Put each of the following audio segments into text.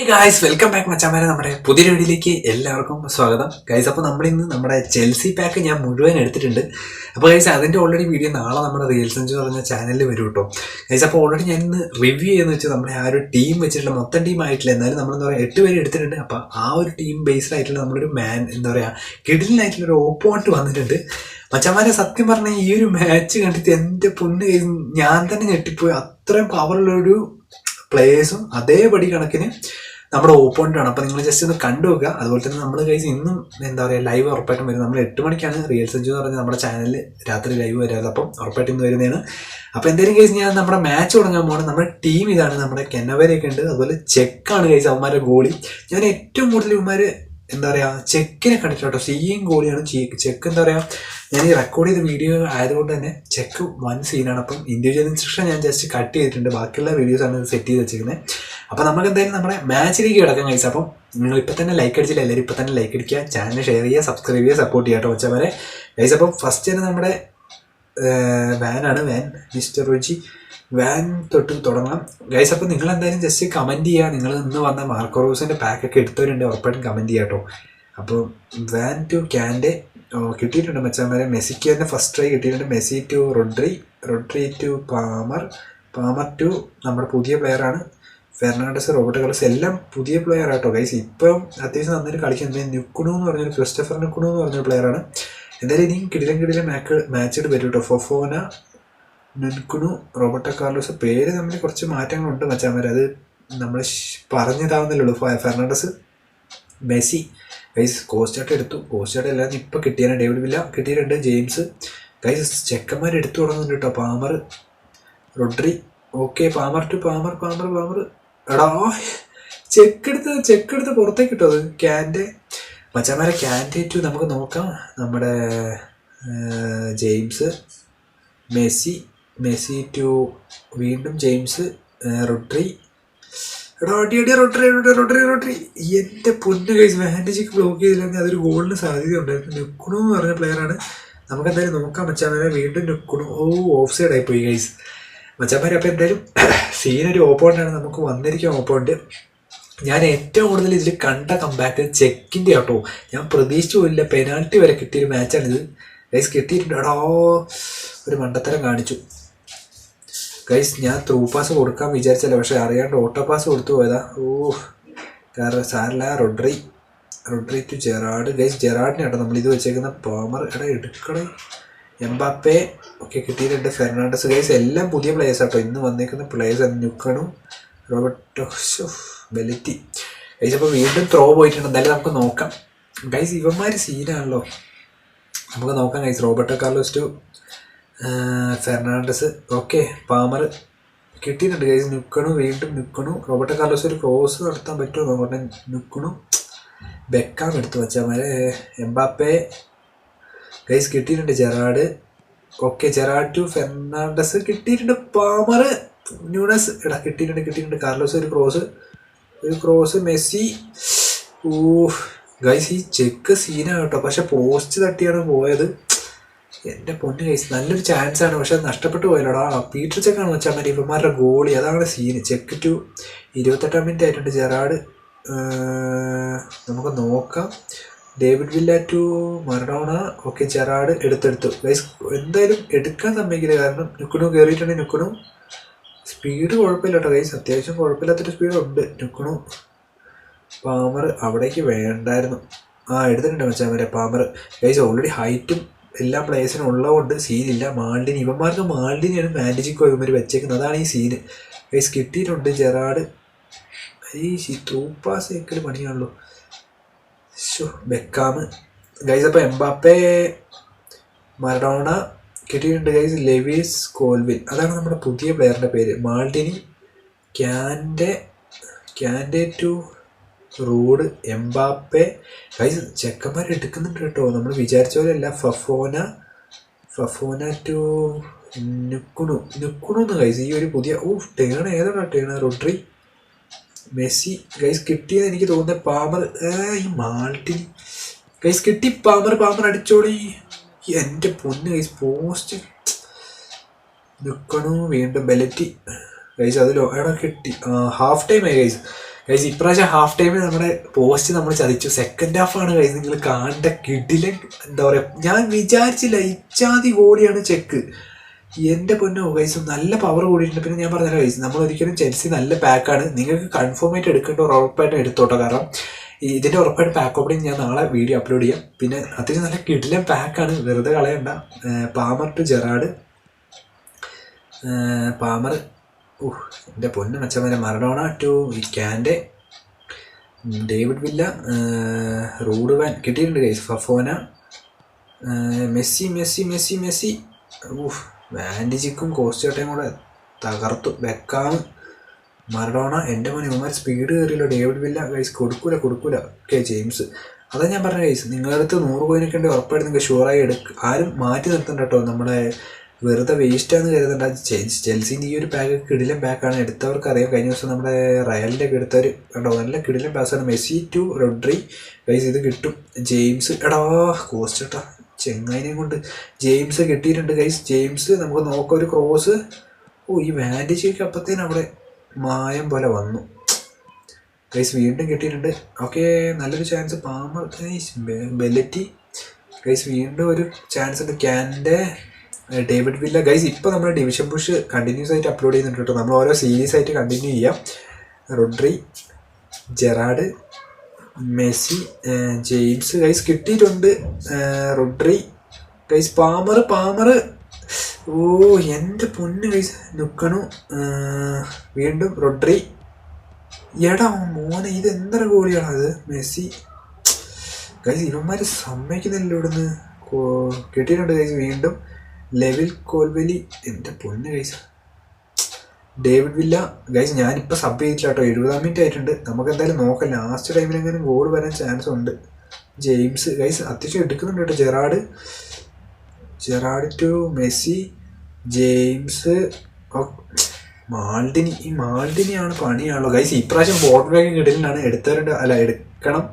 Guys welcome back മച്ചാമാരെ നമ്മുടെ പുതിയ വീഡിയോയിലേക്ക് എല്ലാവർക്കും സ്വാഗതം ഗൈസ്. അപ്പോൾ നമ്മളിന്ന് നമ്മുടെ ചെൽസി പാക്ക് ഞാൻ മുഴുവൻ എടുത്തിട്ടുണ്ട്. അപ്പോൾ ഗൈസ് അതിൻ്റെ ഓൾറെഡി വീഡിയോ നാളെ നമ്മുടെ റീൽസ് എന്ന് പറഞ്ഞ ചാനലിൽ വരും കേട്ടോ ഗൈസ്. അപ്പോൾ ഓൾറെഡി ഞാൻ ഇന്ന് റിവ്യൂ ചെയ്യുന്ന വെച്ചാൽ നമ്മുടെ ആ ഒരു ടീം വെച്ചിട്ടുള്ള മൊത്തം ടീം ആയിട്ടില്ല, എന്നാലും നമ്മളെന്താ പറയുക 8 പേര് എടുത്തിട്ടുണ്ട്. അപ്പോൾ ആ ഒരു ടീം ബേസ്ഡ് ആയിട്ടുള്ള നമ്മളൊരു എന്താ പറയുക കിടിലിനായിട്ടുള്ളൊരു ഓപ്പോണൻറ്റ് വന്നിട്ടുണ്ട് മച്ചാമാരെ. സത്യം പറഞ്ഞാൽ ഈ ഒരു മാച്ച് കണ്ടിട്ട് എൻ്റെ പൊണ്ണ് ഞാൻ തന്നെ ഞെട്ടിപ്പോയി. അത്രയും പവറുള്ളൊരു പ്ലേയേഴ്സും അതേപടി കണക്കിന് നമ്മുടെ ഓപ്പോണൻ്റാണ്. അപ്പോൾ നിങ്ങൾ ജസ്റ്റ് ഒന്ന് കണ്ടുവെക്കുക. അതുപോലെ തന്നെ നമ്മൾ കഴിച്ച് ഇന്നും എന്താ പറയുക ലൈവ് ഉറപ്പായിട്ടും വരും. നമ്മൾ 8 മണിക്കാണ് റിയൽ സെഞ്ചു എന്ന് പറഞ്ഞാൽ നമ്മുടെ ചാനലിൽ രാത്രി ലൈവ് വരാറ്. അപ്പം ഉറപ്പായിട്ടും ഇന്ന് വരുന്നതാണ്. അപ്പോൾ എന്തെങ്കിലും കേസ് ഞാൻ നമ്മുടെ മാച്ച് തുടങ്ങാൻ പോകണം. നമ്മുടെ ടീം ഇതാണ്. നമ്മുടെ കെന്നവരെയൊക്കെ ഉണ്ട്, അതുപോലെ ചെക്കാണ് കഴിച്ച് അവന്മാരെ ഗോളി. ഞാൻ ഏറ്റവും കൂടുതൽ ഇവന്മാർ എന്താ പറയുക ചെക്കിനെ കണ്ടിട്ട് കേട്ടോ. ഗോളിയാണ് ചെക്ക്. എന്താ പറയുക, ഞാൻ ഈ റെക്കോർഡ് ചെയ്ത വീഡിയോ ആയതുകൊണ്ട് തന്നെ ചെക്ക് വൺ സീനാണ്. അപ്പം ഇൻഡിവിജ്വൽ ഇൻസ്ട്രക്ഷൻ ഞാൻ ജസ്റ്റ് കട്ട് ചെയ്തിട്ടുണ്ട്, ബാക്കിയുള്ള വീഡിയോസാണ് സെറ്റ് ചെയ്ത് വെച്ചിരിക്കുന്നത്. അപ്പോൾ നമുക്ക് എന്തായാലും നമ്മുടെ മാച്ചിലേക്ക് കിടക്കാൻ കഴിച്ചു. അപ്പം നിങ്ങൾ ഇപ്പം തന്നെ ലൈക്ക് അടിച്ചില്ല, എല്ലാവരും ഇപ്പം തന്നെ ലൈക്ക് അടിക്കുക, ചാനൽ ഷെയർ ചെയ്യുക, സബ്സ്ക്രൈബ് ചെയ്യുക, സപ്പോർട്ട് ചെയ്യുക കേട്ടോ വെച്ചവരെ കഴിച്ച്. അപ്പം ഫസ്റ്റ് തന്നെ നമ്മുടെ വാനാണ്, വാൻ മിസ്റ്റർ റുചി വാൻ തൊട്ട് തുടങ്ങാം ഗൈസ്. അപ്പോൾ നിങ്ങൾ എന്തായാലും ജസ്റ്റ് കമൻറ്റ് ചെയ്യുക. നിങ്ങൾ ഇന്ന് വന്ന മാർക്കോ റോസിൻ്റെ പാക്കൊക്കെ എടുത്തവരുണ്ട്, ഉറപ്പായിട്ടും കമൻറ്റ് ചെയ്യാം കേട്ടോ. അപ്പോൾ വാൻ ടു ക്യാൻഡെ കിട്ടിയിട്ടുണ്ട് മച്ചാന്മാരെ. മെസ്സിക്ക് തന്നെ ഫസ്റ്റ് ട്രൈ കിട്ടിയിട്ടുണ്ട്. Messi to Rodri to Palmer to നമ്മുടെ പുതിയ പ്ലെയറാണ് ഫെർണാണ്ടസ്, റോബർട്ടോ കാർലോസ് എല്ലാം പുതിയ പ്ലെയർ ആട്ടോ ഗൈസ്. ഇപ്പം അത്യാവശ്യം നന്നായിട്ട് കളിക്കുന്നത് നുക്കുണു എന്ന് പറഞ്ഞൊരു ക്രിസ്റ്റഫർ നുക്കുണു എന്ന് പറഞ്ഞൊരു പ്ലെയറാണ്. എന്തായാലും ഇനിയും കിടിലം മാച്ചുകൾ വരും കേട്ടോ. ഫൊഫോന, നുക്കുണു, റോബർട്ടോ കാർലോസ് പേര് തമ്മിൽ കുറച്ച് മാറ്റങ്ങളുണ്ട് മച്ചാന്മാർ, അത് നമ്മൾ പറഞ്ഞിതാവുന്നില്ലുള്ളൂ. Fernandes, Messi guys. കോസ്റ്റാട്ട് എടുത്തു, കോസ്റ്റാട്ട് എല്ലാം ഇപ്പം കിട്ടിയാണ്. ഡേവിഡ് വില്ല കിട്ടിയിട്ടുണ്ട്. James guys. ചെക്കന്മാർ എടുത്തു തുടങ്ങുന്നുണ്ട് കേട്ടോ. Palmer, Rodri. Okay, Palmer to Palmer എടാ ചെക്കെടുത്ത് പുറത്തേക്ക് കിട്ടും. അത് ക്യാൻഡെ മച്ചാന്മാരെ. ക്യാൻഡെ ടു നമുക്ക് നോക്കാം. നമ്മുടെ ജെയിംസ്, മെസ്സി ടു വീണ്ടും ജെയിംസ്, റോഡ്രി. എടാ റോഡ്രി. എൻ്റെ പൊന്ന് ഗൈസ്, വാൻഡേജിക്ക് ബ്ലോക്ക് ചെയ്തില്ലെങ്കിൽ അതൊരു ഗോളിന് സാധ്യത ഉണ്ടായിരുന്നു. നുക്കുണു എന്ന് പറഞ്ഞ പ്ലെയറാണ്. നമുക്ക് എന്തായാലും നോക്കാം മച്ചാന്മാരെ. വീണ്ടും നുക്കുണു. ഓഫ് സൈഡ് ആയിപ്പോയി ഗൈസ് മച്ചാന്മാരെ. അപ്പോൾ എന്തായാലും സീനൊരു ഓപ്പോണൻ്റാണ് നമുക്ക് വന്നിരിക്കുന്ന ഓപ്പോണൻ്റ്. ഞാൻ ഏറ്റവും കൂടുതൽ ഇതിൽ കണ്ട കംബാക്ക് ചെക്കിൻ്റെ ആട്ടോ. ഞാൻ പ്രതീക്ഷിച്ചു പോയില്ല, പെനാൽറ്റി വരെ കിട്ടിയൊരു മാച്ചാണിത് ഗൈസ്. കിട്ടിയിട്ടുണ്ട്. എടാ ഒരു മണ്ടത്തരം കാണിച്ചു ഗൈസ്. ഞാൻ ത്രൂ പാസ് കൊടുക്കാൻ വിചാരിച്ചല്ല, പക്ഷേ അറിയാണ്ട് ഓട്ടോ പാസ് കൊടുത്തു പോയതാ. കാരണം സാറില്ല. Rodri to Gerrard guys. ജെറാഡിനെ കേട്ടോ നമ്മളിത് വെച്ചേക്കുന്ന. പാമർ എടാ എടുക്കണേ. എംബാപ്പെ ഓക്കെ കിട്ടിയിട്ടുണ്ട്. Fernandes guys. എല്ലാം പുതിയ പ്ലേയേഴ്സ് ആട്ടോ ഇന്ന് വന്നേക്കുന്ന പ്ലേയേഴ്സ്. നുക്കണു, റോബർട്ടോ, ബെലിറ്റി ഗൈസ്. അപ്പോൾ വീണ്ടും ത്രോ പോയിട്ടുണ്ട്. എന്തായാലും നമുക്ക് നോക്കാം ഗൈസ്. ഇവന്മാർ സീനാണല്ലോ, നമുക്ക് നോക്കാം guys. Roberto Carlos to Fernandez. Okay, Palmer കിട്ടിയിട്ടുണ്ട് ഗൈസ്. വീണ്ടും നുക്കണു. റോബർട്ടോ കാർലോസ് ഒരു ക്രോസ് നടത്താൻ പറ്റുമോ നോക്കട്ടെ. നുക്കണു, ബെക്കാം എടുത്തു വെച്ചാൽ. എംബാപ്പെ ഗൈസ് കിട്ടിയിട്ടുണ്ട്. Gerrard. Okay, Gerrard to Fernandez കിട്ടിയിട്ടുണ്ട്. പാമർ, ന്യൂണസ് എടാ കിട്ടിയിട്ടുണ്ട്. കാർലോസ് ഒരു ക്രോസ്. മെസ്സി. ഗൈസ് ഈ ചെക്ക് സീനാണ് കേട്ടോ, പക്ഷെ പോസ്റ്റ് തട്ടിയാണ് പോയത്. എൻ്റെ പൊന്ന് ഗൈസ്, നല്ലൊരു ചാൻസാണ്, പക്ഷെ നഷ്ടപ്പെട്ടു പോയല്ലോടാ. പീറ്റർ ചെക്കാണ് വെച്ചാൽ മതി ഇവന്മാരുടെ ഗോളി. അതാണ് സീന്. ചെക്ക് ടു 28 മിനിറ്റ് ആയിട്ടുണ്ട്. ജെറാഡ് നമുക്ക് നോക്കാം. David Villa to Maradona. Okay, Gerrard എടുത്തെടുത്തു ഗൈസ്. എന്തായാലും എടുക്കാൻ സമ്മതിക്കില്ല, കാരണം നുക്കുണു കയറിയിട്ടുണ്ടെങ്കിൽ നുക്കുണു സ്പീഡ് കുഴപ്പമില്ല കേട്ടോ ഗൈസ്. അത്യാവശ്യം കുഴപ്പമില്ലാത്തൊരു സ്പീഡുണ്ട് നുക്കുണു. പാമർ അവിടേക്ക് വേണ്ടായിരുന്നു. എടുത്തിട്ടുണ്ട് മച്ചാന്മാരെ പാമർ ഗൈസ്. ഓൾറെഡി ഹൈറ്റും എല്ലാ പ്ലേയേഴ്സിനും ഉള്ളതുകൊണ്ട് സീനില്ല. മാൾഡിനി ഇവന്മാർക്ക് മാൾഡിനിയാണ് മാൻഡേജിക്കോ ഇവന്മാർ വെച്ചേക്കുന്നത്, അതാണ് ഈ സീന് ഗൈസ്. കിട്ടിയിട്ടുണ്ട്. ജെറാഡ് ഈ തൂപ്പാസ് ഏക്കൽ പണിയാണല്ലോ. Beckham guys. അപ്പോൾ എംബാപ്പെ, മറഡോണ കിട്ടിയിട്ടുണ്ട് ഗൈസ്. ലെവിസ് കോൽവിൻ അതാണ് നമ്മുടെ പുതിയ പ്ലെയറിൻ്റെ പേര്. Maldini, Kante to Ruud, Mbappe guys. ചെക്കന്മാർ എടുക്കുന്നുണ്ട് കേട്ടോ, നമ്മൾ വിചാരിച്ച പോലെയല്ല. ഫഫോന ടു നുക്കുണു എന്ന് ഗൈസ്. ഈ ഒരു പുതിയ ടേൺ ഏതാണ് ടേൺ. Rodri, Messi guys. കിട്ടിയെന്ന് എനിക്ക് തോന്നുന്നത് പാമർ. ഈ മാൾട്ടിനി ഗൈസ് കിട്ടി. പാമർ അടിച്ചോളി. എൻ്റെ പൊന്ന് ഗൈസ്. പോസ്റ്റ് നുക്കണു. വീണ്ടും ബെലറ്റി ഗൈസ്. അതിലോ എടാ കിട്ടി. ഹാഫ് ടൈം ആയി ഗൈസ്. ഗൈസ് ഇപ്രാവശ്യം ഹാഫ് ടൈമിൽ നമ്മുടെ പോസ്റ്റ് നമ്മൾ ചതിച്ചു. സെക്കൻഡ് ഹാഫാണ് ഗൈസ് നിങ്ങൾ കാണേണ്ട കിടിലൻ. എന്താ പറയുക, ഞാൻ വിചാരിച്ചില്ല ഇച്ചാതി ഗോളിയാണ് ചെക്ക്. എൻ്റെ പൊന്നോ ഗൈസ്, നല്ല പവർ കൂടിയിട്ടുണ്ട്. പിന്നെ ഞാൻ പറഞ്ഞല്ലോ ഗൈസ്, നമ്മൾ ഒരിക്കലും ചെൽസി നല്ല പാക്കാണ്. നിങ്ങൾക്ക് കൺഫേം ആയിട്ട് എടുക്കേണ്ട ഉറപ്പായിട്ട് എടുത്തോട്ടോ. കാരണം ഇതിൻ്റെ ഉറപ്പായിട്ട് പാക്ക് ഓപ്പണിങ് ഞാൻ നാളെ വീഡിയോ അപ്ലോഡ് ചെയ്യാം. പിന്നെ അത്യാവശ്യം നല്ല കിടിലൻ പാക്കാണ്, വെറുതെ കളയണ്ട. പാമർ ടു ജെറാഡ്, പാമർ, എൻ്റെ പൊന്ന് മച്ചന്മാരെ, Maradona to Kante, David Villa, Ruud van കിട്ടിയിട്ടുണ്ട് ഗൈസ്, ഫഫോന, മെസ്സി മെസ്സി മെസ്സി മെസ്സി, വാൻഡിജിക്കും കോസ്റ്റോട്ടയും കൂടെ തകർത്തു. ബെക്കാം, മറഡോണ, എൻ്റെ മോനെ ഇവന്മാർ സ്പീഡ് കയറിയല്ലോ. ഡേവിഡ് വില്ല ഗൈസ് കൊടുക്കൂല. ഓക്കെ ജെയിംസ്, അതാ ഞാൻ പറഞ്ഞ ഗൈസ്, നിങ്ങളുടെ അടുത്ത് 100 കോയിനൊക്കെ ഉണ്ടെങ്കിൽ ഉറപ്പായിട്ട് നിങ്ങൾക്ക് ഷുവറായി ആരും മാറ്റി നിർത്തണ്ട കേട്ടോ. നമ്മുടെ വെറുതെ വേസ്റ്റാന്ന് കരുതണ്ട. ചെൽസിൻ്റെ ഈ ഒരു പാക്ക് കിടിലൻ പാക്കാണ്. എടുത്തവർക്ക് അറിയാം. കഴിഞ്ഞ ദിവസം നമ്മുടെ റയലിൻ്റെ ഒക്കെ എടുത്തവർ കേട്ടോ, നല്ല കിടിലൻ പാസ്സാണ്. മെസ്സി ടു റോഡ്രി ഗൈസ്, ഇത് കിട്ടും. ജെയിംസ്, കോസ്റ്റേട്ടാ ചെങ്ങായിനെയും കൊണ്ട് ജെയിംസ് കിട്ടിയിട്ടുണ്ട് ഗൈസ്. ജെയിംസ് നമുക്ക് നോക്കാം, ഒരു ക്രോസ്. ഈ വാൻഡിജിക്ക് അപ്പത്തേനും അവിടെ മായം പോലെ വന്നു ഗൈസ്. വീണ്ടും കിട്ടിയിട്ടുണ്ട്. ഓക്കെ, നല്ലൊരു ചാൻസ്. പാമർ ഗൈസ്, ബെല്ലറ്റി ഗൈസ്, വീണ്ടും ഒരു ചാൻസ് ഉണ്ട്. Kante, David Villa guys. ഇപ്പോൾ നമ്മൾ ഡിവിഷൻ പുഷ് കണ്ടിന്യൂസ് ആയിട്ട് അപ്ലോഡ് ചെയ്യുന്നുണ്ട് കേട്ടോ. നമ്മൾ ഓരോ സീരീസ് ആയിട്ട് കണ്ടിന്യൂ ചെയ്യാം. Rodri, Gerard, Messi, James guys കിട്ടിയിട്ടുണ്ട്. റോഡ്രി ഗൈസ്, പാമർ, എൻ്റെ പൊന്ന് ഗൈസ്, നിൽക്കണു. വീണ്ടും റോഡ്രി. എടാ മോനെ, ഇത് എന്തൊരു ഗോളിയാണ് അത്. മെസ്സി ഗൈസ്, ഇവന്മാർ സമ്മതിക്കുന്നില്ല ഇവിടുന്ന്. കിട്ടിയിട്ടുണ്ട് ഗൈസ്. വീണ്ടും ലെവിൽ കോൽവെലി, എൻ്റെ പൊന്ന് ഗൈസ്. ഡേവിഡ് വില്ല ഗൈസ്, ഞാനിപ്പോൾ സബ് ചെയ്തിട്ടില്ല കേട്ടോ. 70 മിനിറ്റ് ആയിട്ടുണ്ട്. നമുക്ക് എന്തായാലും നോക്കാം, ലാസ്റ്റ് ടൈമിൽ എങ്ങനെ ഗോൾ വരാൻ ചാൻസ് ഉണ്ട്. ജെയിംസ് ഗൈസ് അത്യാവശ്യം എടുക്കുന്നുണ്ട് കേട്ടോ. Gerrard to Messi, James, Maldini. ഈ മാൾഡിനിയാണ് പണിയാണല്ലോ ഗൈസ്. ഇപ്രാവശ്യം ഫോർട്ട് ബാക്ക് കിടലിനാണ്. എടുക്കണം.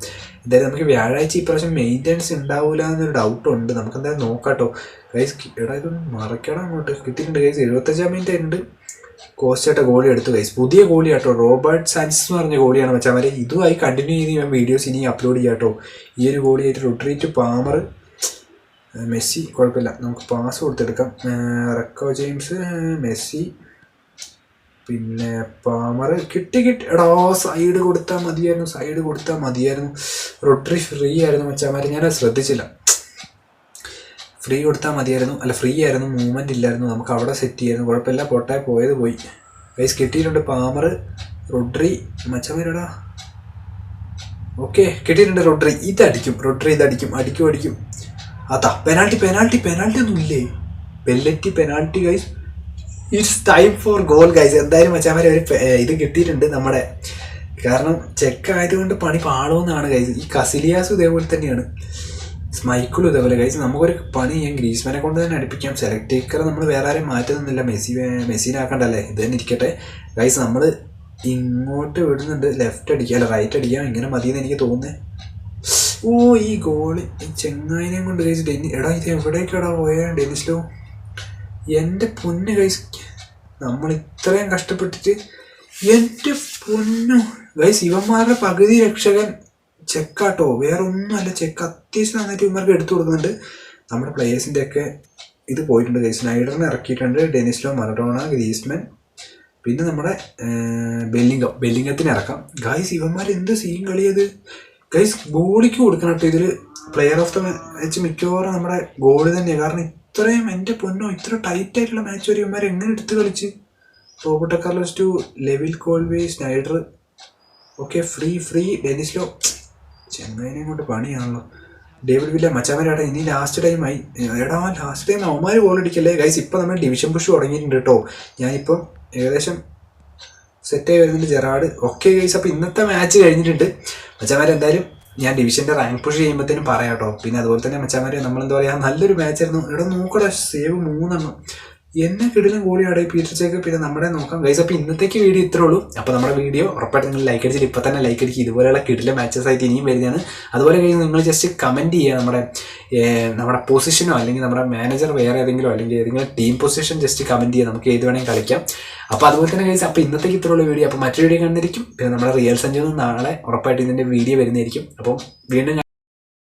എന്തായാലും നമുക്ക് വ്യാഴാഴ്ച ഇപ്രാവശ്യം മെയിൻ്റെനൻസ് ഉണ്ടാവില്ല എന്നൊരു ഡൗട്ടുണ്ട്. നമുക്ക് എന്തായാലും നോക്കാട്ടോ ഗൈസ്. ഇതൊന്ന് മറക്കണം അങ്ങോട്ട്. കിട്ടിയിട്ടുണ്ട് ഗൈസ്. 75 മിനിറ്റ് ആയിട്ടുണ്ട്. കോസ്റ്റേട്ട ഗോളി എടുത്തു ഗൈസ്. പുതിയ ഗോളി കേട്ടോ, റോബർട്ട് സാൻസസ് എന്ന് പറഞ്ഞ ഗോളിയാണ് മച്ചാമാരെ. ഇതുമായി കണ്ടിന്യൂ ചെയ്ത് ഞാൻ വീഡിയോസ് ഇനി അപ്ലോഡ് ചെയ്യാം കേട്ടോ. ഈ ഒരു ഗോളിയായിട്ട് റോഡ്രി ടു പാമർ, മെസ്സി കുഴപ്പമില്ല, നമുക്ക് പാസ് കൊടുത്തെടുക്കാം. റെക്കോ ജെയിംസ്, മെസ്സി, പിന്നെ പാമർ. കിട്ടി. സൈഡ് കൊടുത്താൽ മതിയായിരുന്നു. റോഡ്രി ഫ്രീ ആയിരുന്നു മച്ചാമാരെ, ഞാനത് ശ്രദ്ധിച്ചില്ല. ഫ്രീ കൊടുത്താൽ മതിയായിരുന്നു. ഫ്രീ ആയിരുന്നു, മൂവ്മെൻറ്റ് ഇല്ലായിരുന്നു. നമുക്ക് അവിടെ സെറ്റ് ചെയ്യായിരുന്നു. കുഴപ്പമില്ല, പോയത് പോയി ഗൈസ്. കിട്ടിയിട്ടുണ്ട് പാമർ, റോഡ്രി മച്ചമാരടാ. ഓക്കെ, കിട്ടിയിട്ടുണ്ട് റോഡ്രി. ഇതടിക്കും. അടിക്കും. അതാ പെനാൾട്ടി ഒന്നും ഇല്ലേ. Belletti penalty guys. It's time for goal guys. എന്തായാലും മച്ചാമാരെ ഒരു ഇത് കിട്ടിയിട്ടുണ്ട് നമ്മുടെ. കാരണം ചെക്ക് ആയതുകൊണ്ട് പണി പാടുമെന്നാണ് ഗൈസ്. ഈ കസിലിയാസും ഇതേപോലെ തന്നെയാണ്, സ്മൈക്കിളും ഇതേപോലെ ഗൈസ്. നമുക്കൊരു പണി ചെയ്യാം, ഗ്രീസ്മാനെ കൊണ്ട് തന്നെ അടുപ്പിക്കാം. സെലക്ട് ടേക്കർ നമ്മൾ വേറെ ആരെയും മാറ്റുന്നില്ല. മെസ്സിനാക്കണ്ടല്ലേ, ഇത് തന്നെ ഇരിക്കട്ടെ ഗൈസ്. നമ്മൾ ഇങ്ങോട്ട് വിടുന്നുണ്ട്. ലെഫ്റ്റ് അടിക്കാം, റൈറ്റ് അടിക്കാം, ഇങ്ങനെ മതിയെന്ന് എനിക്ക് തോന്നുന്നത്. ഈ ഗോളി ചെങ്ങായിനെയും കൊണ്ട് ഗൈസ്. ഇത് എവിടേക്കാടാ പോയ ഡെനിസ്ലോ. എൻ്റെ പൊന്ന് ഗൈസ്, നമ്മൾ ഇത്രയും കഷ്ടപ്പെട്ടിട്ട്. എൻ്റെ പൊന്നു ഗൈസ്, ഇവന്മാരുടെ പകുതി രക്ഷകൻ ചെക്കാട്ടോ, വേറെ ഒന്നുമല്ല. ചെക്ക് അത്യാവശ്യം നന്നായിട്ട് ഇവന്മാർക്ക് എടുത്തു കൊടുക്കുന്നുണ്ട്. നമ്മുടെ പ്ലേയേഴ്സിൻ്റെ ഒക്കെ ഇത് പോയിട്ടുണ്ട് ഗൈസ്. സ്നൈഡറിനെ ഇറക്കിയിട്ടുണ്ട്. ഡെനിസ്ലോ, മറഡോണ, ഗ്രീസ്മാൻ, പിന്നെ നമ്മുടെ ബെല്ലിംഗത്തിന് ഇറക്കാം ഗൈസ്. ഇവന്മാർ എന്ത് സീൻ കളിയത് ഗൈസ്. ഗോളിക്ക് കൊടുക്കണം കേട്ടോ ഇതിൽ. പ്ലെയർ ഓഫ് ദ മാച്ച് മിക്കവാറും നമ്മുടെ ഗോളി തന്നെയാണ്. കാരണം ഇത്രയും, എൻ്റെ പൊന്നോ, ഇത്ര ടൈറ്റ് ആയിട്ടുള്ള മാച്ച് വരെ ഇവന്മാർ എങ്ങനെ എടുത്ത് കളിച്ച്. Roberto Carlos to Levi Colwill, Sneijder. Okay, free ഡെനിസ്ലോ. ചെന്നൈനെ കൊണ്ട് പണിയാണല്ലോ. ഡേവിഡ് വില്ല മച്ചാമാരാട്ടെ. ഇനി ലാസ്റ്റ് ടൈം അവന്മാർ ഗോൾ അടിക്കല്ലേ ഗൈസ്. ഇപ്പം നമ്മൾ ഡിവിഷൻ പുഷ് തുടങ്ങിയിട്ടുണ്ട് കേട്ടോ. ഞാനിപ്പം ഏകദേശം സെറ്റായി വരുന്നുണ്ട്. ജെറാഡ്. ഓക്കെ ഗൈസ്, അപ്പോൾ ഇന്നത്തെ മാച്ച് കഴിഞ്ഞിട്ടുണ്ട് മച്ചാമാരെ. എന്തായാലും ഞാൻ ഡിവിഷൻ്റെ റാങ്ക് പുഷ് ചെയ്യുമ്പോഴത്തേനും പറയാം കേട്ടോ. പിന്നെ അതുപോലെ തന്നെ മച്ചാമാരെ, നമ്മളെന്താ പറയുക, നല്ലൊരു മാച്ചായിരുന്നു. നോക്കടാ, സേവ് 3 എണ്ണം. എന്നെ കിടിലം ഗോളിയാണ് പീറ്റർ ചെക്ക്. പിന്നെ നമ്മുടെ നോക്കാം ഗൈസ്. അപ്പോൾ ഇന്നത്തേക്ക് വീഡിയോ ഇത്രേ ഉള്ളൂ. അപ്പോൾ നമ്മുടെ വീഡിയോ ഉറപ്പായിട്ട് നിങ്ങൾ ലൈക്ക് അടിച്ചിട്ട് ഇപ്പോൾ തന്നെ ലൈക്ക് അടിക്കുക. ഇതുപോലെയുള്ള കിടിലം മാച്ചസ് ആയിട്ട് ഇനിയും വരുന്നതാണ്. അതുപോലെ കഴിഞ്ഞ് നിങ്ങൾ ജസ്റ്റ് കമൻറ്റ് ചെയ്യുക നമ്മുടെ പൊസിഷനോ അല്ലെങ്കിൽ നമ്മുടെ മാനേജർ വേറെ ഏതെങ്കിലും അല്ലെങ്കിൽ ഏതെങ്കിലും ടീം പൊസിഷൻ ജസ്റ്റ് കമൻറ്റ് ചെയ്യുക. നമുക്ക് ഏത് വേണമെങ്കിൽ കളിക്കാം. അപ്പോൾ അതുപോലെ തന്നെ ഗൈസ്, അപ്പോൾ ഇന്നത്തേക്ക് ഇത്രയുള്ള വീഡിയോ. അപ്പോൾ മറ്റൊരു വീഡിയോ കണ്ടിരിക്കും. പിന്നെ നമ്മുടെ റിയൽ സഞ്ജു നാളെ ഉറപ്പായിട്ട് ഇതിൻ്റെ വീഡിയോ വരുന്നതായിരിക്കും. അപ്പം വീണ്ടും